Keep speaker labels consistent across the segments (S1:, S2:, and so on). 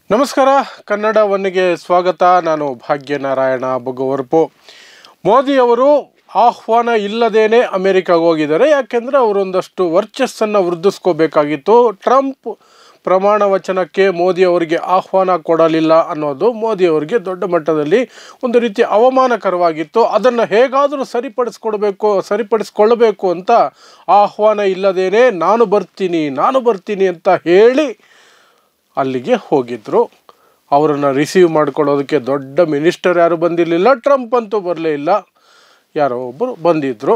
S1: ನಮಸ್ಕಾರ. ಕನ್ನಡ ಒನ್ನಿಗೆ ಸ್ವಾಗತ. ನಾನು ಭಾಗ್ಯನಾರಾಯಣ ಬೊಗವರ್ಪು. ಮೋದಿಯವರು ಆಹ್ವಾನ ಇಲ್ಲದೇನೆ ಅಮೆರಿಕಾಗೆ ಹೋಗಿದ್ದಾರೆ. ಯಾಕೆಂದರೆ ಅವರೊಂದಷ್ಟು ವರ್ಚಸ್ಸನ್ನು ವೃದ್ಧಿಸ್ಕೋಬೇಕಾಗಿತ್ತು. ಟ್ರಂಪ್ ಪ್ರಮಾಣ ವಚನಕ್ಕೆ ಮೋದಿಯವರಿಗೆ ಆಹ್ವಾನ ಕೊಡಲಿಲ್ಲ ಅನ್ನೋದು ಮೋದಿಯವರಿಗೆ ದೊಡ್ಡ ಮಟ್ಟದಲ್ಲಿ ಒಂದು ರೀತಿ ಅವಮಾನಕರವಾಗಿತ್ತು. ಅದನ್ನು ಹೇಗಾದರೂ ಸರಿಪಡಿಸ್ಕೊಳ್ಬೇಕು ಅಂತ ಆಹ್ವಾನ ಇಲ್ಲದೇನೆ ನಾನು ಬರ್ತೀನಿ ಅಂತ ಹೇಳಿ ಅಲ್ಲಿಗೆ ಹೋಗಿದ್ದರು. ಅವರನ್ನು ರಿಸೀವ್ ಮಾಡ್ಕೊಳ್ಳೋದಕ್ಕೆ ದೊಡ್ಡ ಮಿನಿಸ್ಟರ್ ಯಾರು ಬಂದಿರಲಿಲ್ಲ. ಟ್ರಂಪ್ ಅಂತೂ ಬರಲೇ ಇಲ್ಲ. ಯಾರೋ ಒಬ್ಬರು ಬಂದಿದ್ದರು.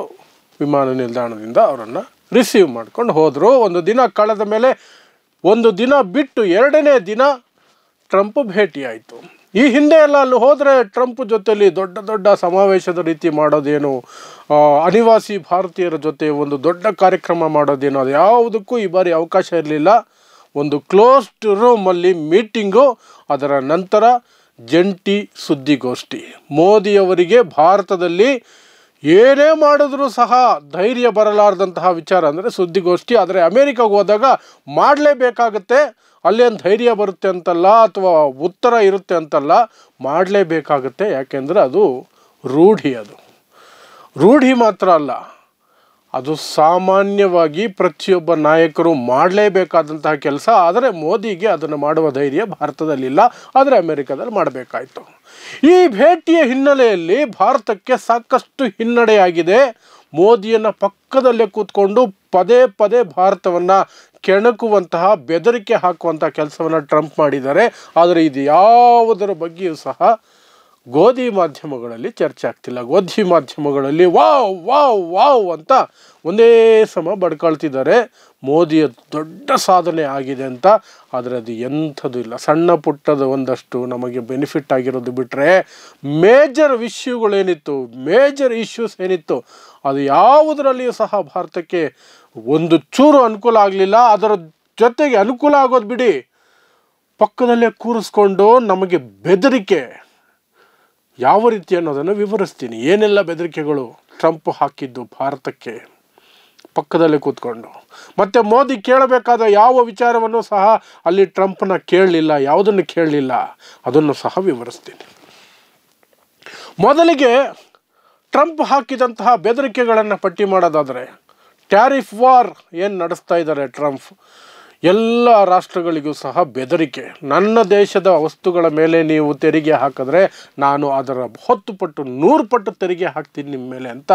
S1: ವಿಮಾನ ನಿಲ್ದಾಣದಿಂದ ಅವರನ್ನು ರಿಸೀವ್ ಮಾಡ್ಕೊಂಡು ಹೋದರು. ಒಂದು ದಿನ ಕಳೆದ ಮೇಲೆ ಒಂದು ದಿನ ಬಿಟ್ಟು ಎರಡನೇ ದಿನ ಟ್ರಂಪ್ ಭೇಟಿಯಾಯಿತು. ಈ ಹಿಂದೆ ಎಲ್ಲ ಅಲ್ಲಿ ಹೋದರೆ ಟ್ರಂಪ್ ಜೊತೆಯಲ್ಲಿ ದೊಡ್ಡ ದೊಡ್ಡ ಸಮಾವೇಶದ ರೀತಿ ಮಾಡೋದೇನು, ಅನಿವಾಸಿ ಭಾರತೀಯರ ಜೊತೆ ಒಂದು ದೊಡ್ಡ ಕಾರ್ಯಕ್ರಮ ಮಾಡೋದೇನು, ಅದು ಯಾವುದಕ್ಕೂ ಈ ಬಾರಿ ಅವಕಾಶ ಇರಲಿಲ್ಲ. ಒಂದು ಕ್ಲೋಸ್ಡ್ ರೂಮಲ್ಲಿ ಮೀಟಿಂಗು, ಅದರ ನಂತರ ಜಂಟಿ ಸುದ್ದಿಗೋಷ್ಠಿ. ಮೋದಿಯವರಿಗೆ ಭಾರತದಲ್ಲಿ ಏನೇ ಮಾಡಿದ್ರೂ ಸಹ ಧೈರ್ಯ ಬರಲಾರ್ದಂತಹ ವಿಚಾರ ಅಂದರೆ ಸುದ್ದಿಗೋಷ್ಠಿ. ಆದರೆ ಅಮೇರಿಕಾಗೆ ಹೋದಾಗ ಮಾಡಲೇಬೇಕಾಗತ್ತೆ. ಅಲ್ಲೇನು ಧೈರ್ಯ ಬರುತ್ತೆ ಅಂತಲ್ಲ ಅಥವಾ ಉತ್ತರ ಇರುತ್ತೆ ಅಂತಲ್ಲ, ಮಾಡಲೇಬೇಕಾಗತ್ತೆ. ಯಾಕೆಂದರೆ ಅದು ರೂಢಿ ಮಾತ್ರ ಅಲ್ಲ, ಅದು ಸಾಮಾನ್ಯವಾಗಿ ಪ್ರತಿಯೊಬ್ಬ ನಾಯಕರು ಮಾಡಲೇಬೇಕಾದಂತಹ ಕೆಲಸ. ಆದರೆ ಮೋದಿಗೆ ಅದನ್ನು ಮಾಡುವ ಧೈರ್ಯ ಭಾರತದಲ್ಲಿಲ್ಲ, ಆದರೆ ಅಮೆರಿಕದಲ್ಲಿ ಮಾಡಬೇಕಾಯಿತು. ಈ ಭೇಟಿಯ ಹಿನ್ನೆಲೆಯಲ್ಲಿ ಭಾರತಕ್ಕೆ ಸಾಕಷ್ಟು ಹಿನ್ನಡೆಯಾಗಿದೆ. ಮೋದಿಯನ್ನು ಪಕ್ಕದಲ್ಲೇ ಕೂತ್ಕೊಂಡು ಪದೇ ಪದೇ ಭಾರತವನ್ನು ಕೆಣಕುವಂತಹ, ಬೆದರಿಕೆ ಹಾಕುವಂಥ ಕೆಲಸವನ್ನು ಟ್ರಂಪ್ ಮಾಡಿದ್ದಾರೆ. ಆದರೆ ಇದು ಯಾವುದರ ಬಗ್ಗೆಯೂ ಸಹ ಗೋಧಿ ಮಾಧ್ಯಮಗಳಲ್ಲಿ ಚರ್ಚೆ ಆಗ್ತಿಲ್ಲ. ಗೋಧಿ ಮಾಧ್ಯಮಗಳಲ್ಲಿ ವಾವ್ ಅಂತ ಒಂದೇ ಸಮ ಬಡ್ಕೊಳ್ತಿದ್ದಾರೆ ಮೋದಿಯ ದೊಡ್ಡ ಸಾಧನೆ ಆಗಿದೆ ಅಂತ. ಆದರೆ ಅದು ಎಂಥದ್ದು ಇಲ್ಲ. ಸಣ್ಣ ಪುಟ್ಟದ ಒಂದಷ್ಟು ನಮಗೆ ಬೆನಿಫಿಟ್ ಆಗಿರೋದು ಬಿಟ್ಟರೆ ಮೇಜರ್ ಇಶ್ಯೂಸ್ ಏನಿತ್ತು ಅದು ಯಾವುದರಲ್ಲಿಯೂ ಸಹ ಭಾರತಕ್ಕೆ ಒಂದು ಚೂರು ಅನುಕೂಲ ಆಗಲಿಲ್ಲ. ಅದರ ಜೊತೆಗೆ ಅನುಕೂಲ ಆಗೋದು ಬಿಡಿ, ಪಕ್ಕದಲ್ಲೇ ಕೂರಿಸ್ಕೊಂಡು ನಮಗೆ ಬೆದರಿಕೆ ಯಾವ ರೀತಿ ಅನ್ನೋದನ್ನು ವಿವರಿಸ್ತೀನಿ. ಏನೆಲ್ಲ ಬೆದರಿಕೆಗಳು ಟ್ರಂಪ್ ಹಾಕಿದ್ದು ಭಾರತಕ್ಕೆ ಪಕ್ಕದಲ್ಲೇ ಕೂತ್ಕೊಂಡು. ಮತ್ತು ಮೋದಿ ಕೇಳಬೇಕಾದ ಯಾವ ವಿಚಾರವನ್ನು ಸಹ ಅಲ್ಲಿ ಟ್ರಂಪ್ನ ಕೇಳಲಿಲ್ಲ, ಯಾವುದನ್ನು ಕೇಳಲಿಲ್ಲ, ಅದನ್ನು ಸಹ ವಿವರಿಸ್ತೀನಿ. ಮೊದಲಿಗೆ ಟ್ರಂಪ್ ಹಾಕಿದಂತಹ ಬೆದರಿಕೆಗಳನ್ನು ಪಟ್ಟಿ ಮಾಡೋದಾದರೆ, ಟ್ಯಾರಿಫ್ ವಾರ್ ಏನು ನಡೆಸ್ತಾ ಇದ್ದಾರೆ ಟ್ರಂಪ್, ಎಲ್ಲ ರಾಷ್ಟ್ರಗಳಿಗೂ ಸಹ ಬೆದರಿಕೆ. ನನ್ನ ದೇಶದ ವಸ್ತುಗಳ ಮೇಲೆ ನೀವು ತೆರಿಗೆ ಹಾಕಿದ್ರೆ ನಾನು ಅದರ 10 ಪಟ್ಟು 100 ಪಟ್ಟು ತೆರಿಗೆ ಹಾಕ್ತೀನಿ ನಿಮ್ಮ ಮೇಲೆ ಅಂತ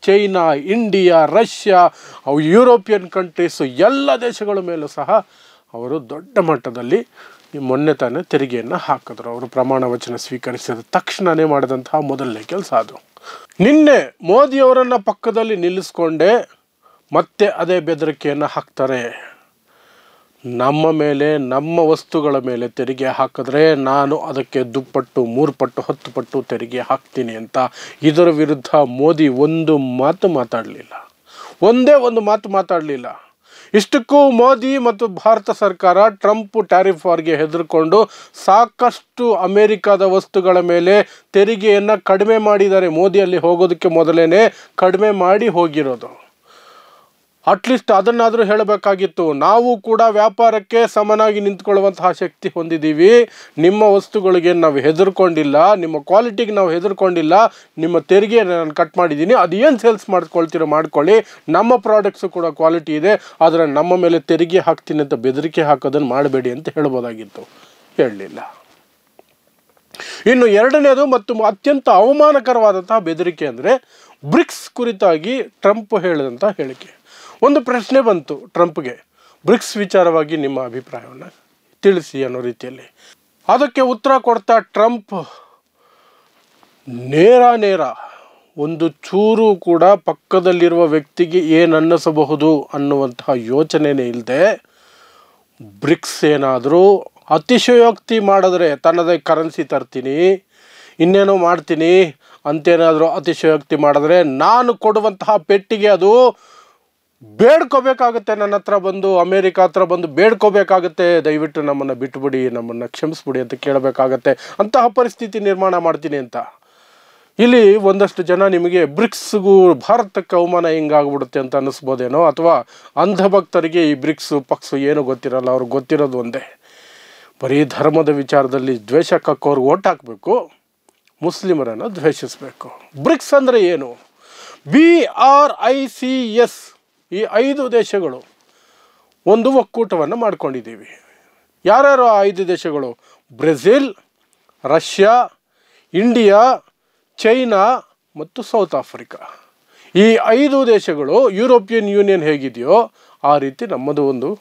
S1: China, India, Russia, European countries ಎಲ್ಲ ದೇಶಗಳ ಮೇಲೂ ಸಹ ಅವರು ದೊಡ್ಡ ಮಟ್ಟದಲ್ಲಿ ಮೊನ್ನೆ ತಾನೇ ತೆರಿಗೆಯನ್ನು ಹಾಕಿದ್ರು. ಅವರು ಪ್ರಮಾಣ ವಚನ ಸ್ವೀಕರಿಸಿದ ತಕ್ಷಣವೇ ಮಾಡಿದಂತಹ ಮೊದಲನೇ ಕೆಲಸ ಅದು. ನಿನ್ನೆ ಮೋದಿಯವರನ್ನು ಪಕ್ಕದಲ್ಲಿ ನಿಲ್ಲಿಸ್ಕೊಂಡೆ ಮತ್ತೆ ಅದೇ ಬೆದರಿಕೆಯನ್ನು ಹಾಕ್ತಾರೆ. ನಮ್ಮ ಮೇಲೆ, ನಮ್ಮ ವಸ್ತುಗಳ ಮೇಲೆ ತೆರಿಗೆ ಹಾಕಿದ್ರೆ ನಾನು ಅದಕ್ಕೆ 2 ಪಟ್ಟು 3 ಪಟ್ಟು 10 ಪಟ್ಟು ತೆರಿಗೆ ಹಾಕ್ತೀನಿ ಅಂತ. ಇದರ ವಿರುದ್ಧ ಮೋದಿ ಒಂದು ಮಾತು ಮಾತಾಡಲಿಲ್ಲ. ಇಷ್ಟಕ್ಕೂ ಮೋದಿ ಮತ್ತು ಭಾರತ ಸರ್ಕಾರ ಟ್ರಂಪ್ ಟ್ಯಾರಿಫ್ ವಾರ್ಗೆ ಹೆದರ್ಕೊಂಡು ಸಾಕಷ್ಟು ಅಮೇರಿಕಾದ ವಸ್ತುಗಳ ಮೇಲೆ ತೆರಿಗೆಯನ್ನು ಕಡಿಮೆ ಮಾಡಿದ್ದಾರೆ. ಮೋದಿಯಲ್ಲಿ ಹೋಗೋದಕ್ಕೆ ಮೊದಲೇ ಕಡಿಮೆ ಮಾಡಿ ಹೋಗಿರೋದು. ಅಟ್ಲೀಸ್ಟ್ ಅದನ್ನಾದರೂ ಹೇಳಬೇಕಾಗಿತ್ತು. ನಾವು ಕೂಡ ವ್ಯಾಪಾರಕ್ಕೆ ಸಮನಾಗಿ ನಿಂತ್ಕೊಳ್ಳುವಂತಹ ಶಕ್ತಿ ಹೊಂದಿದ್ದೀವಿ. ನಿಮ್ಮ ವಸ್ತುಗಳಿಗೆ ನಾವು ಹೆದರ್ಕೊಂಡಿಲ್ಲ, ನಿಮ್ಮ ಕ್ವಾಲಿಟಿಗೆ ನಾವು ಹೆದರ್ಕೊಂಡಿಲ್ಲ, ನಿಮ್ಮ ತೆರಿಗೆ ನಾನು ಕಟ್ ಮಾಡಿದ್ದೀನಿ, ಅದು ಏನು ಸೇಲ್ಸ್ ಮಾಡ್ಕೊಳ್ತೀರೋ ಮಾಡ್ಕೊಳ್ಳಿ, ನಮ್ಮ ಪ್ರಾಡಕ್ಟ್ಸು ಕೂಡ ಕ್ವಾಲಿಟಿ ಇದೆ, ಆದರೆ ನಮ್ಮ ಮೇಲೆ ತೆರಿಗೆ ಹಾಕ್ತೀನಿ ಅಂತ ಬೆದರಿಕೆ ಹಾಕೋದನ್ನು ಮಾಡಬೇಡಿ ಅಂತ ಹೇಳ್ಬೋದಾಗಿತ್ತು. ಹೇಳಲಿಲ್ಲ. ಇನ್ನು ಎರಡನೇದು ಮತ್ತು ಅತ್ಯಂತ ಅವಮಾನಕರವಾದಂತಹ ಬೆದರಿಕೆ ಅಂದರೆ ಬ್ರಿಕ್ಸ್ ಕುರಿತಾಗಿ ಟ್ರಂಪ್ ಹೇಳಿದಂಥ ಹೇಳಿಕೆ. ಒಂದು ಪ್ರಶ್ನೆ ಬಂತು ಟ್ರಂಪ್ಗೆ, ಬ್ರಿಕ್ಸ್ ವಿಚಾರವಾಗಿ ನಿಮ್ಮ ಅಭಿಪ್ರಾಯವನ್ನು ತಿಳಿಸಿ ಅನ್ನೋ ರೀತಿಯಲ್ಲಿ. ಅದಕ್ಕೆ ಉತ್ತರ ಕೊಡ್ತಾ ಟ್ರಂಪ್ ನೇರ ಒಂದು ಚೂರು ಕೂಡ ಪಕ್ಕದಲ್ಲಿರುವ ವ್ಯಕ್ತಿಗೆ ಏನು ಅನ್ನಿಸಬಹುದು ಅನ್ನುವಂತಹ ಯೋಚನೆಯೇ ಇಲ್ಲದೆ, ಬ್ರಿಕ್ಸ್ ಏನಾದರೂ ಅತಿಶಯೋಕ್ತಿ ಮಾಡಿದ್ರೆ ತನ್ನದೇ ಕರೆನ್ಸಿ ತರ್ತೀನಿ, ಇನ್ನೇನೋ ಮಾಡ್ತೀನಿ ಅಂತೇನಾದರೂ ಅತಿಶಯೋಕ್ತಿ ಮಾಡಿದ್ರೆ ನಾನು ಕೊಡುವಂತಹ ಪೆಟ್ಟಿಗೆ ಅದು ಬೇಡ್ಕೋಬೇಕಾಗುತ್ತೆ. ನನ್ನ ಹತ್ರ ಬಂದು, ಅಮೇರಿಕಾ ಹತ್ರ ಬಂದು ಬೇಡ್ಕೋಬೇಕಾಗತ್ತೆ, ದಯವಿಟ್ಟು ನಮ್ಮನ್ನು ಬಿಟ್ಟುಬಿಡಿ, ನಮ್ಮನ್ನು ಕ್ಷಮಿಸ್ಬಿಡಿ ಅಂತ ಕೇಳಬೇಕಾಗತ್ತೆ. ಅಂತಹ ಪರಿಸ್ಥಿತಿ ನಿರ್ಮಾಣ ಮಾಡ್ತೀನಿ ಅಂತ. ಇಲ್ಲಿ ಒಂದಷ್ಟು ಜನ ನಿಮಗೆ ಬ್ರಿಕ್ಸ್ಗೂ ಭಾರತಕ್ಕೆ ಅವಮಾನ ಹಿಂಗಾಗ್ಬಿಡುತ್ತೆ ಅಂತ ಅನ್ನಿಸ್ಬೋದೇನೋ, ಅಥವಾ ಅಂಧಭಕ್ತರಿಗೆ ಈ ಬ್ರಿಕ್ಸು ಪಕ್ಸು ಏನೂ ಗೊತ್ತಿರಲ್ಲ, ಅವ್ರಿಗೆ ಗೊತ್ತಿರೋದು ಒಂದೇ, ಬರೀ ಧರ್ಮದ ವಿಚಾರದಲ್ಲಿ ದ್ವೇಷ ಕಕ್ಕೋರ್ಗೆ ಓಟ್ ಹಾಕಬೇಕು, ಮುಸ್ಲಿಮರನ್ನು ದ್ವೇಷಿಸಬೇಕು. ಬ್ರಿಕ್ಸ್ ಅಂದರೆ ಏನು? BRICS, ಈ 5 ದೇಶಗಳು ಒಂದು ಒಕ್ಕೂಟವನ್ನು ಮಾಡ್ಕೊಂಡಿದ್ದೀವಿ. ಯಾರ್ಯಾರು ಆ 5 ದೇಶಗಳು? ಬ್ರೆಜಿಲ್, ರಷ್ಯಾ, ಇಂಡಿಯಾ, ಚೈನಾ ಮತ್ತು ಸೌತ್ ಆಫ್ರಿಕಾ. ಈ 5 ದೇಶಗಳು ಯುರೋಪಿಯನ್ ಯೂನಿಯನ್ ಹೇಗಿದೆಯೋ ಆ ರೀತಿ ನಮ್ಮದು ಒಂದು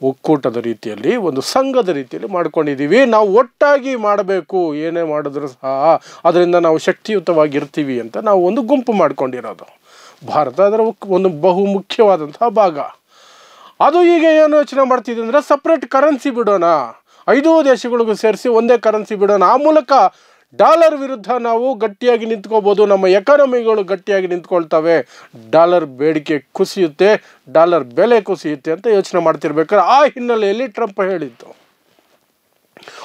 S1: ಒಕ್ಕೂಟದ ರೀತಿಯಲ್ಲಿ, ಒಂದು ಸಂಘದ ರೀತಿಯಲ್ಲಿ ಮಾಡ್ಕೊಂಡಿದ್ದೀವಿ. ನಾವು ಒಟ್ಟಾಗಿ ಮಾಡಬೇಕು, ಏನೇ ಮಾಡಿದ್ರೂ ಸಹ ಅದರಿಂದ ನಾವು ಶಕ್ತಿಯುತವಾಗಿರ್ತೀವಿ ಅಂತ ನಾವು ಒಂದು ಗುಂಪು ಮಾಡ್ಕೊಂಡಿರೋದು. ಭಾರತ ಅದರ ಒಂದು ಬಹು ಮುಖ್ಯವಾದಂತಹ ಭಾಗ. ಅದು ಈಗ ಏನು ಯೋಚನೆ ಮಾಡ್ತಿದೆ ಅಂದರೆ, ಸಪ್ರೇಟ್ ಕರೆನ್ಸಿ ಬಿಡೋಣ, 5 ದೇಶಗಳಿಗೂ ಸೇರಿಸಿ ಒಂದೇ ಕರೆನ್ಸಿ ಬಿಡೋಣ. ಆ ಮೂಲಕ ಡಾಲರ್ ವಿರುದ್ಧ ನಾವು ಗಟ್ಟಿಯಾಗಿ ನಿಂತ್ಕೋಬೋದು, ನಮ್ಮ ಎಕಾನಮಿಗಳು ಗಟ್ಟಿಯಾಗಿ ನಿಂತ್ಕೊಳ್ತವೆ, ಡಾಲರ್ ಬೇಡಿಕೆ ಕುಸಿಯುತ್ತೆ, ಡಾಲರ್ ಬೆಲೆ ಕುಸಿಯುತ್ತೆ ಅಂತ ಯೋಚನೆ ಮಾಡ್ತಿರ್ಬೇಕಾದ್ರೆ ಆ ಹಿನ್ನೆಲೆಯಲ್ಲಿ ಟ್ರಂಪ್ ಹೇಳಿದ್ದು,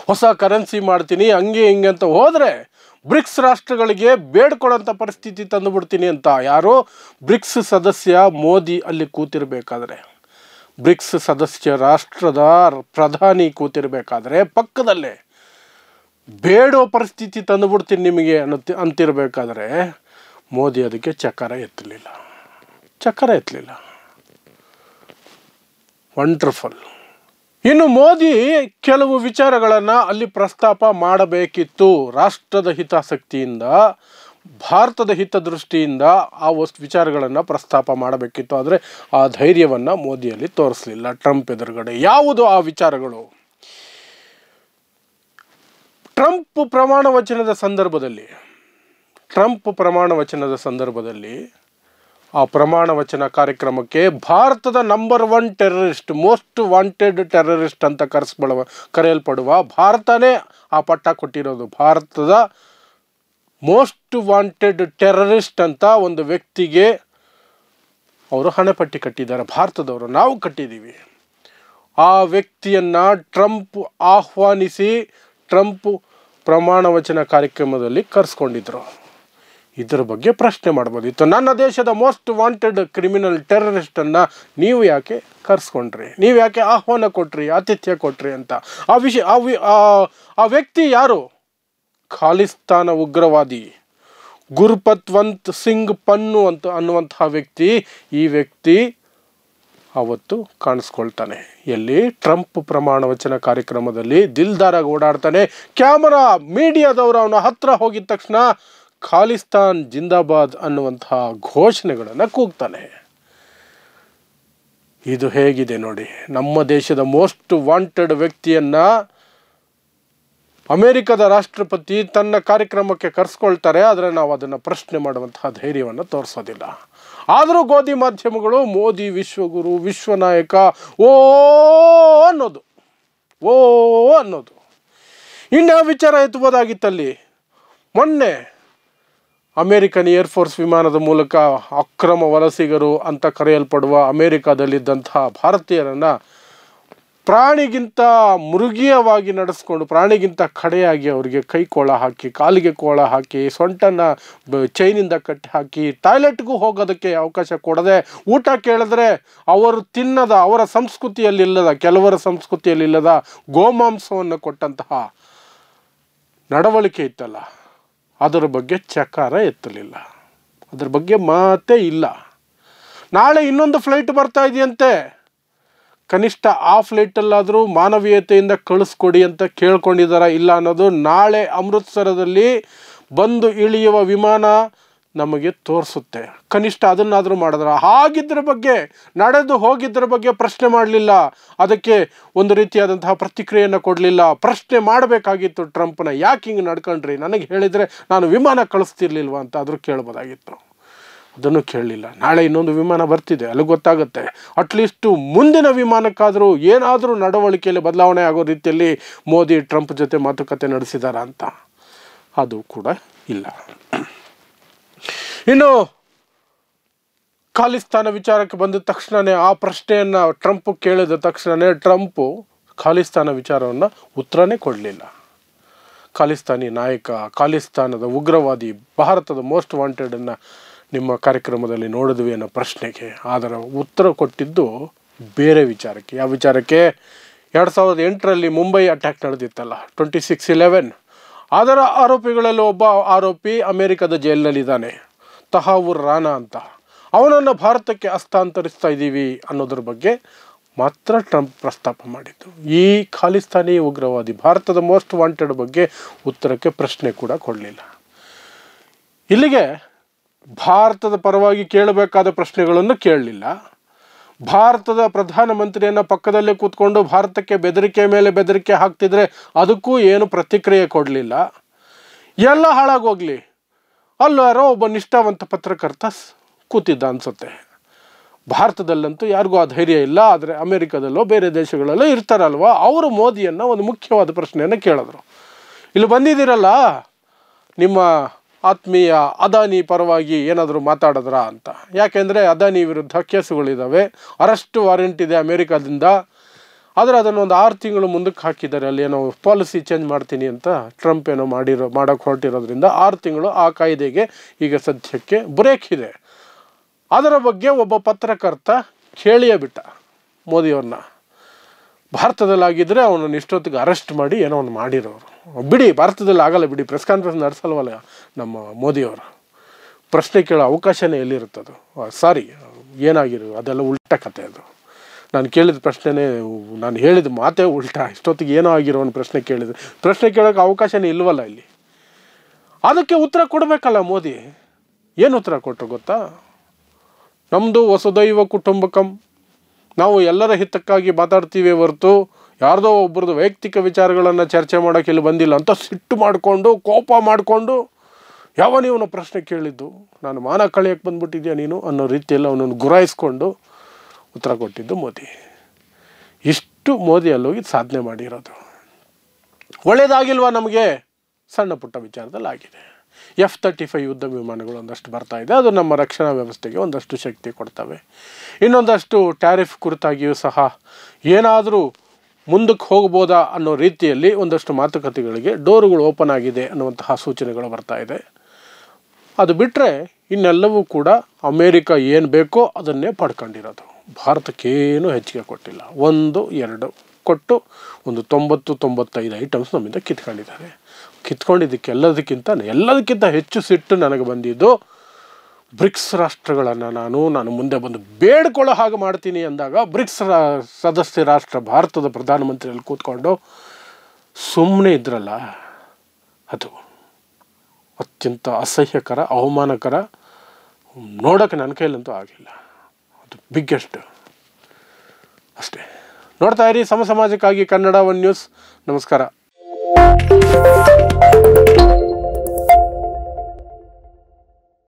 S1: ಹೊಸ ಕರೆನ್ಸಿ ಮಾಡ್ತೀನಿ ಹಂಗೆ ಹಿಂಗೆ ಅಂತ ಹೋದರೆ ಬ್ರಿಕ್ಸ್ ರಾಷ್ಟ್ರಗಳಿಗೆ ಬೇಡ್ಕೊಳ್ಳೋಂಥ ಪರಿಸ್ಥಿತಿ ತಂದುಬಿಡ್ತೀನಿ ಅಂತ. ಯಾರೋ ಬ್ರಿಕ್ಸ್ ಸದಸ್ಯ ಮೋದಿ ಅಲ್ಲಿ ಕೂತಿರ್ಬೇಕಾದ್ರೆ, ಬ್ರಿಕ್ಸ್ ಸದಸ್ಯ ರಾಷ್ಟ್ರದ ಪ್ರಧಾನಿ ಕೂತಿರ್ಬೇಕಾದ್ರೆ ಪಕ್ಕದಲ್ಲೇ ಬೇಡೋ ಪರಿಸ್ಥಿತಿ ತಂದುಬಿಡ್ತೀನಿ ನಿಮಗೆ ಅಂತಿರಬೇಕಾದ್ರೆ ಮೋದಿ ಅದಕ್ಕೆ ಚಕ್ರ ಎತ್ತಲಿಲ್ಲ. ವಂಡರ್ಫುಲ್. ಇನ್ನು ಮೋದಿ ಕೆಲವು ವಿಚಾರಗಳನ್ನು ಅಲ್ಲಿ ಪ್ರಸ್ತಾಪ ಮಾಡಬೇಕಿತ್ತು. ರಾಷ್ಟ್ರದ ಹಿತಾಸಕ್ತಿಯಿಂದ, ಭಾರತದ ಹಿತದೃಷ್ಟಿಯಿಂದ ಆ ವಿಚಾರಗಳನ್ನು ಪ್ರಸ್ತಾಪ ಮಾಡಬೇಕಿತ್ತು. ಆದರೆ ಆ ಧೈರ್ಯವನ್ನು ಮೋದಿಯಲ್ಲಿ ತೋರಿಸಲಿಲ್ಲ ಟ್ರಂಪ್ ಎದುರುಗಡೆ. ಯಾವುದು ಆ ವಿಚಾರಗಳು? ಟ್ರಂಪ್ ಪ್ರಮಾಣ ವಚನದ ಸಂದರ್ಭದಲ್ಲಿ ಆ ಪ್ರಮಾಣ ವಚನ ಕಾರ್ಯಕ್ರಮಕ್ಕೆ ಭಾರತದ number 1 terrorist, most wanted terrorist ಅಂತ ಕರೆಯಲ್ಪಡುವ ಭಾರತನೇ ಆ ಪಟ್ಟ ಕೊಟ್ಟಿರೋದು. ಭಾರತದ ಮೋಸ್ಟ್ ವಾಂಟೆಡ್ ಟೆರರಿಸ್ಟ್ ಅಂತ ಒಂದು ವ್ಯಕ್ತಿಗೆ ಅವರು ಹಣೆಪಟ್ಟಿ ಕಟ್ಟಿದ್ದಾರೆ. ಭಾರತದವರು, ನಾವು ಕಟ್ಟಿದ್ದೀವಿ. ಆ ವ್ಯಕ್ತಿಯನ್ನು ಟ್ರಂಪ್ ಆಹ್ವಾನಿಸಿ ಟ್ರಂಪ್ ಪ್ರಮಾಣ ವಚನ ಕಾರ್ಯಕ್ರಮದಲ್ಲಿ ಕರೆಸ್ಕೊಂಡಿದ್ರು. ಇದರ ಬಗ್ಗೆ ಪ್ರಶ್ನೆ ಮಾಡ್ಬೋದಿತ್ತು. ನನ್ನ ದೇಶದ ಮೋಸ್ಟ್ ವಾಂಟೆಡ್ ಕ್ರಿಮಿನಲ್ ಟೆರರಿಸ್ಟನ್ನು ನೀವು ಯಾಕೆ ಕರೆಸ್ಕೊಂಡ್ರಿ, ನೀವು ಯಾಕೆ ಆಹ್ವಾನ ಕೊಟ್ರಿ, ಆತಿಥ್ಯ ಕೊಟ್ರಿ ಅಂತ. ಆ ವ್ಯಕ್ತಿ ಯಾರು? ಖಾಲಿಸ್ತಾನ ಉಗ್ರವಾದಿ ಗುರ್ಪತ್ವಂತ್ ಸಿಂಗ್ ಪನ್ನು ಅನ್ನುವಂತಹ ವ್ಯಕ್ತಿ. ಈ ವ್ಯಕ್ತಿ ಅವತ್ತು ಕಾಣಿಸ್ಕೊಳ್ತಾನೆ ಎಲ್ಲಿ? ಟ್ರಂಪ್ ಪ್ರಮಾಣ ವಚನ ಕಾರ್ಯಕ್ರಮದಲ್ಲಿ ದಿಲ್ದಾರಾಗಿ ಓಡಾಡ್ತಾನೆ. ಕ್ಯಾಮರಾ ಮೀಡಿಯಾದವರು ಅವನ ಹತ್ರ ಹೋಗಿದ ತಕ್ಷಣ ಖಾಲಿಸ್ತಾನ್ ಜಿಂದಾಬಾದ್ ಅನ್ನುವಂತಹ ಘೋಷಣೆಗಳನ್ನು ಕೂಗ್ತಾನೆ. ಇದು ಹೇಗಿದೆ ನೋಡಿ, ನಮ್ಮ ದೇಶದ ಮೋಸ್ಟ್ ವಾಂಟೆಡ್ ವ್ಯಕ್ತಿಯನ್ನು ಅಮೆರಿಕದ ರಾಷ್ಟ್ರಪತಿ ತನ್ನ ಕಾರ್ಯಕ್ರಮಕ್ಕೆ ಕರೆಸ್ಕೊಳ್ತಾರೆ, ಆದರೆ ನಾವು ಅದನ್ನು ಪ್ರಶ್ನೆ ಮಾಡುವಂತಹ ಧೈರ್ಯವನ್ನು ತೋರಿಸೋದಿಲ್ಲ. ಆದರೂ ಗೋಧಿ ಮಾಧ್ಯಮಗಳು ಮೋದಿ ವಿಶ್ವಗುರು, ವಿಶ್ವನಾಯಕ ಅನ್ನೋದು. ಇನ್ನು ವಿಚಾರ ಎತ್ತಬೋದಾಗಿತ್ತಲ್ಲಿ. ಮೊನ್ನೆ ಅಮೇರಿಕನ್ ಏರ್ಫೋರ್ಸ್ ವಿಮಾನದ ಮೂಲಕ ಅಕ್ರಮ ವಲಸಿಗರು ಅಂತ ಕರೆಯಲ್ಪಡುವ ಅಮೇರಿಕಾದಲ್ಲಿದ್ದಂತಹ ಭಾರತೀಯರನ್ನು ಪ್ರಾಣಿಗಿಂತ ಮೃಗೀಯವಾಗಿ ನಡೆಸ್ಕೊಂಡು, ಪ್ರಾಣಿಗಿಂತ ಕಡೆಯಾಗಿ ಅವರಿಗೆ ಕೈ ಕೋಳ ಹಾಕಿ, ಕಾಲಿಗೆ ಕೋಳ ಹಾಕಿ, ಸೊಂಟನ್ನು ಚೈನಿಂದ ಕಟ್ಟಿ ಹಾಕಿ, ಟಾಯ್ಲೆಟ್ಗೂ ಹೋಗೋದಕ್ಕೆ ಅವಕಾಶ ಕೊಡದೆ, ಊಟ ಕೇಳಿದ್ರೆ ಅವರು ತಿನ್ನದ, ಅವರ ಸಂಸ್ಕೃತಿಯಲ್ಲಿಲ್ಲದ, ಕೆಲವರ ಸಂಸ್ಕೃತಿಯಲ್ಲಿಲ್ಲದ ಗೋಮಾಂಸವನ್ನು ಕೊಟ್ಟಂತಹ ನಡವಳಿಕೆ ಇತ್ತಲ್ಲ, ಅದರ ಬಗ್ಗೆ ಚಕಾರ ಎತ್ತಲಿಲ್ಲ. ಅದರ ಬಗ್ಗೆ ಮಾತೇ ಇಲ್ಲ. ನಾಳೆ ಇನ್ನೊಂದು ಫ್ಲೈಟ್ ಬರ್ತಾ ಇದೆಯಂತೆ, ಕನಿಷ್ಠ ಆ ಫ್ಲೈಟಲ್ಲಾದರೂ ಮಾನವೀಯತೆಯಿಂದ ಕಳಿಸ್ಕೊಡಿ ಅಂತ ಕೇಳ್ಕೊಂಡಿದ್ದಾರ ಇಲ್ಲ ಅನ್ನೋದು ನಾಳೆ ಅಮೃತ್ಸರದಲ್ಲಿ ಬಂದು ಇಳಿಯುವ ವಿಮಾನ ನಮಗೆ ತೋರಿಸುತ್ತೆ. ಕನಿಷ್ಠ ಅದನ್ನಾದರೂ ಮಾಡಿದ್ರೆ. ಹಾಗಿದ್ರ ಬಗ್ಗೆ, ನಡೆದು ಹೋಗಿದ್ದರ ಬಗ್ಗೆ ಪ್ರಶ್ನೆ ಮಾಡಲಿಲ್ಲ, ಅದಕ್ಕೆ ಒಂದು ರೀತಿಯಾದಂತಹ ಪ್ರತಿಕ್ರಿಯೆಯನ್ನು ಕೊಡಲಿಲ್ಲ. ಪ್ರಶ್ನೆ ಮಾಡಬೇಕಾಗಿತ್ತು ಟ್ರಂಪ್ನ, ಯಾಕೆ ಹಿಂಗೆ ನಡ್ಕೊಂಡ್ರಿ, ನನಗೆ ಹೇಳಿದರೆ ನಾನು ವಿಮಾನ ಕಳಿಸ್ತಿರ್ಲಿಲ್ವ ಅಂತ ಆದರೂ ಕೇಳ್ಬೋದಾಗಿತ್ತು. ಅದನ್ನು ಕೇಳಲಿಲ್ಲ. ನಾಳೆ ಇನ್ನೊಂದು ವಿಮಾನ ಬರ್ತಿದೆ, ಅಲ್ಲಿ ಗೊತ್ತಾಗುತ್ತೆ. ಅಟ್ಲೀಸ್ಟು ಮುಂದಿನ ವಿಮಾನಕ್ಕಾದರೂ ಏನಾದರೂ ನಡವಳಿಕೆಯಲ್ಲಿ ಬದಲಾವಣೆ ಆಗೋ ರೀತಿಯಲ್ಲಿ ಮೋದಿ ಟ್ರಂಪ್ ಜೊತೆ ಮಾತುಕತೆ ನಡೆಸಿದಾರ ಅಂತ, ಅದು ಕೂಡ ಇಲ್ಲ. ಇನ್ನು ಖಾಲಿಸ್ತಾನ ವಿಚಾರಕ್ಕೆ ಬಂದ ತಕ್ಷಣವೇ ಆ ಪ್ರಶ್ನೆಯನ್ನು ಟ್ರಂಪ್ ಕೇಳಿದ ತಕ್ಷಣವೇ ಟ್ರಂಪು ಖಾಲಿಸ್ತಾನ ವಿಚಾರವನ್ನು ಉತ್ತರನೇ ಕೊಡಲಿಲ್ಲ. ಖಾಲಿಸ್ತಾನಿ ನಾಯಕ, ಖಾಲಿಸ್ತಾನದ ಉಗ್ರವಾದಿ, ಭಾರತದ ಮೋಸ್ಟ್ ವಾಂಟೆಡನ್ನು ನಿಮ್ಮ ಕಾರ್ಯಕ್ರಮದಲ್ಲಿ ನೋಡಿದ್ವಿ ಅನ್ನೋ ಪ್ರಶ್ನೆಗೆ ಅದರ ಉತ್ತರ ಕೊಟ್ಟಿದ್ದು ಬೇರೆ ವಿಚಾರಕ್ಕೆ. ಯಾವ ವಿಚಾರಕ್ಕೆ? 2008ರಲ್ಲಿ ಮುಂಬೈ ಅಟ್ಯಾಕ್ ನಡೆದಿತ್ತಲ್ಲ 26/11, ಅದರ ಆರೋಪಿಗಳಲ್ಲಿ ಒಬ್ಬ ಆರೋಪಿ ಅಮೇರಿಕದ ಜೈಲಿನಲ್ಲಿದ್ದಾನೆ, ತಹಾವೂರ್ ರಾಣಾ ಅಂತ. ಅವನನ್ನು ಭಾರತಕ್ಕೆ ಹಸ್ತಾಂತರಿಸ್ತಾ ಇದ್ದೀವಿ ಅನ್ನೋದ್ರ ಬಗ್ಗೆ ಮಾತ್ರ ಟ್ರಂಪ್ ಪ್ರಸ್ತಾಪ ಮಾಡಿದ್ದು. ಈ ಖಾಲಿಸ್ತಾನಿ ಉಗ್ರವಾದಿ ಭಾರತದ ಮೋಸ್ಟ್ ವಾಂಟೆಡ್ ಬಗ್ಗೆ ಉತ್ತರಕ್ಕೆ ಪ್ರಶ್ನೆ ಕೂಡ ಕೊಡಲಿಲ್ಲ. ಇಲ್ಲಿಗೆ ಭಾರತದ ಪರವಾಗಿ ಕೇಳಬೇಕಾದ ಪ್ರಶ್ನೆಗಳನ್ನು ಕೇಳಲಿಲ್ಲ. ಭಾರತದ ಪ್ರಧಾನಮಂತ್ರಿಯನ್ನು ಪಕ್ಕದಲ್ಲೇ ಕೂತ್ಕೊಂಡು ಭಾರತಕ್ಕೆ ಬೆದರಿಕೆ ಮೇಲೆ ಬೆದರಿಕೆ ಹಾಕ್ತಿದ್ರೆ ಅದಕ್ಕೂ ಏನು ಪ್ರತಿಕ್ರಿಯೆ ಕೊಡಲಿಲ್ಲ. ಎಲ್ಲ ಹಾಳಾಗೋಗ್ಲಿ, ಅಲ್ಲಾರೋ ಒಬ್ಬ ನಿಷ್ಠಾವಂತ ಪತ್ರಕರ್ತ ಕೂತಿದ್ದ ಅನಿಸುತ್ತೆ. ಭಾರತದಲ್ಲಂತೂ ಯಾರಿಗೂ ಆ ಧೈರ್ಯ ಇಲ್ಲ, ಆದರೆ ಅಮೇರಿಕಾದಲ್ಲೋ ಬೇರೆ ದೇಶಗಳಲ್ಲೋ ಇರ್ತಾರಲ್ವ, ಅವರು ಮೋದಿಯನ್ನು ಒಂದು ಮುಖ್ಯವಾದ ಪ್ರಶ್ನೆಯನ್ನು ಕೇಳಿದ್ರು. ಇಲ್ಲಿ ಬಂದಿದ್ದೀರಲ್ಲ, ನಿಮ್ಮ ಆತ್ಮೀಯ ಅದಾನಿ ಪರವಾಗಿ ಏನಾದರೂ ಮಾತಾಡಿದ್ರಾ ಅಂತ. ಯಾಕೆಂದರೆ ಅದಾನಿ ವಿರುದ್ಧ ಕೇಸುಗಳಿದ್ದಾವೆ, ಅರೆಸ್ಟ್ ವಾರೆಂಟ್ ಇದೆ ಅಮೇರಿಕಾದಿಂದ. ಆದರೆ ಅದನ್ನು ಒಂದು 6 ತಿಂಗಳು ಮುಂದಕ್ಕೆ ಹಾಕಿದ್ದಾರೆ. ಅಲ್ಲಿ ಏನೋ ಪಾಲಿಸಿ ಚೇಂಜ್ ಮಾಡ್ತೀನಿ ಅಂತ ಟ್ರಂಪ್ ಏನೋ ಮಾಡೋಕ್ಕೆ ಹೊರಟಿರೋದ್ರಿಂದ 6 ತಿಂಗಳು ಆ ಕಾಯ್ದೆಗೆ ಈಗ ಸದ್ಯಕ್ಕೆ ಬ್ರೇಕ್ ಇದೆ. ಅದರ ಬಗ್ಗೆ ಒಬ್ಬ ಪತ್ರಕರ್ತ ಕೇಳಿಯೇ ಬಿಟ್ಟ ಮೋದಿಯವ್ರನ್ನ. ಭಾರತದಲ್ಲಾಗಿದ್ದರೆ ಅವನನ್ನು ಇಷ್ಟೊತ್ತಿಗೆ ಅರೆಸ್ಟ್ ಮಾಡಿ ಏನೋ ಒಂದು ಮಾಡಿರೋರು. ಬಿಡಿ, ಭಾರತದಲ್ಲಿ ಆಗಲ್ಲ ಬಿಡಿ, ಪ್ರೆಸ್ ಕಾನ್ಫರೆನ್ಸ್ ನಡೆಸಲ್ವಲ್ಲ ನಮ್ಮ ಮೋದಿಯವರು. ಪ್ರಶ್ನೆ ಕೇಳೋ ಅವಕಾಶನೇ ಎಲ್ಲಿರುತ್ತದು? ಸಾರಿ, ಏನಾಗಿರೋ ಅದೆಲ್ಲ ಉಲ್ಟ ಕತೆ ಅದು. ನಾನು ಕೇಳಿದ ಪ್ರಶ್ನೆನೇ, ನಾನು ಹೇಳಿದ ಮಾತೇ ಉಲ್ಟಾ. ಇಷ್ಟೊತ್ತಿಗೆ ಏನೋ ಆಗಿರೋ ಒಂದು ಪ್ರಶ್ನೆ ಕೇಳಿದ್ರು, ಪ್ರಶ್ನೆ ಕೇಳೋಕ್ಕೆ ಅವಕಾಶನೇ ಇಲ್ವಲ್ಲ ಇಲ್ಲಿ. ಅದಕ್ಕೆ ಉತ್ತರ ಕೊಡಬೇಕಲ್ಲ ಮೋದಿ. ಏನು ಉತ್ತರ ಕೊಟ್ಟರು ಗೊತ್ತಾ? ನಮ್ಮದು ವಸುದೈವ ಕುಟುಂಬಕಂ, ನಾವು ಎಲ್ಲರ ಹಿತಕ್ಕಾಗಿ ಮಾತಾಡ್ತೀವಿ ಹೊರತು ಯಾರ್ದೋ ಒಬ್ಬರದ್ದು ವೈಯಕ್ತಿಕ ವಿಚಾರಗಳನ್ನು ಚರ್ಚೆ ಮಾಡೋಕ್ಕೆ ಇಲ್ಲಿ ಬಂದಿಲ್ಲ ಅಂತ ಸಿಟ್ಟು ಮಾಡಿಕೊಂಡು ಕೋಪ ಮಾಡಿಕೊಂಡು ಯಾವ ನೀವನು ಪ್ರಶ್ನೆ ಕೇಳಿದ್ದು, ನಾನು ಮಾನ ಕಳೆಯೋಕ್ಕೆ ಬಂದ್ಬಿಟ್ಟಿದ್ಯಾ ನೀನು ಅನ್ನೋ ರೀತಿಯಲ್ಲಿ ಅವನನ್ನು ಗುರಾಯಿಸ್ಕೊಂಡು ಉತ್ತರ ಕೊಟ್ಟಿದ್ದು ಮೋದಿ. ಇಷ್ಟು ಮೋದಿ ಅಲ್ಲೋಗಿ ಸಾಧನೆ ಮಾಡಿರೋದು. ಒಳ್ಳೆಯದಾಗಿಲ್ವಾ ನಮಗೆ? ಸಣ್ಣ ಪುಟ್ಟ ವಿಚಾರದಲ್ಲಿ ಆಗಿದೆ. F-35 ಯುದ್ಧ ವಿಮಾನಗಳು ಒಂದಷ್ಟು ಬರ್ತಾ ಇದೆ, ಅದು ನಮ್ಮ ರಕ್ಷಣಾ ವ್ಯವಸ್ಥೆಗೆ ಒಂದಷ್ಟು ಶಕ್ತಿ ಕೊಡ್ತವೆ. ಇನ್ನೊಂದಷ್ಟು ಟ್ಯಾರಿಫ್ ಕುರಿತಾಗಿಯೂ ಸಹ ಏನಾದರೂ ಮುಂದಕ್ಕೆ ಹೋಗ್ಬೋದಾ ಅನ್ನೋ ರೀತಿಯಲ್ಲಿ ಒಂದಷ್ಟು ಮಾತುಕತೆಗಳಿಗೆ ಡೋರುಗಳು ಓಪನ್ ಆಗಿದೆ ಅನ್ನುವಂತಹ ಸೂಚನೆಗಳು ಬರ್ತಾ ಇದೆ. ಅದು ಬಿಟ್ಟರೆ ಇನ್ನೆಲ್ಲವೂ ಕೂಡ ಅಮೇರಿಕ ಏನು ಬೇಕೋ ಅದನ್ನೇ ಪಡ್ಕೊಂಡಿರೋದು. ಭಾರತಕ್ಕೇನು ಹೆಚ್ಚಿಗೆ ಕೊಟ್ಟಿಲ್ಲ. 1-2 ಕೊಟ್ಟು ಒಂದು 90-95 ಐಟಮ್ಸ್ ನಮ್ಮಿಂದ ಕಿತ್ಕೊಂಡಿದ್ದಾರೆ. ಎಲ್ಲದಕ್ಕಿಂತ ಹೆಚ್ಚು ಸಿಟ್ಟು ನನಗೆ ಬಂದಿದ್ದು ಬ್ರಿಕ್ಸ್ ರಾಷ್ಟ್ರಗಳನ್ನು ನಾನು ಮುಂದೆ ಬಂದು ಬೇಡ್ಕೊಳ್ಳೋ ಹಾಗೆ ಮಾಡ್ತೀನಿ ಅಂದಾಗ ಬ್ರಿಕ್ಸ್ ಸದಸ್ಯ ರಾಷ್ಟ್ರ ಭಾರತದ ಪ್ರಧಾನಮಂತ್ರಿಯಲ್ಲಿ ಕೂತ್ಕೊಂಡು ಸುಮ್ಮನೆ ಇದ್ರಲ್ಲ, ಅದು ಅತ್ಯಂತ ಅಸಹ್ಯಕರ, ಅವಮಾನಕರ. ನೋಡೋಕ್ಕೆ ನನ್ನ ಕೈಲಂತೂ ಆಗಲಿಲ್ಲ. ಅದು ಬಿಗ್ಗೆಸ್ಟ್. ಅಷ್ಟೇ. ನೋಡ್ತಾ ಇರಿ ಸಮಾಜಕ್ಕಾಗಿ ಕನ್ನಡ 1 ನ್ಯೂಸ್. ನಮಸ್ಕಾರ.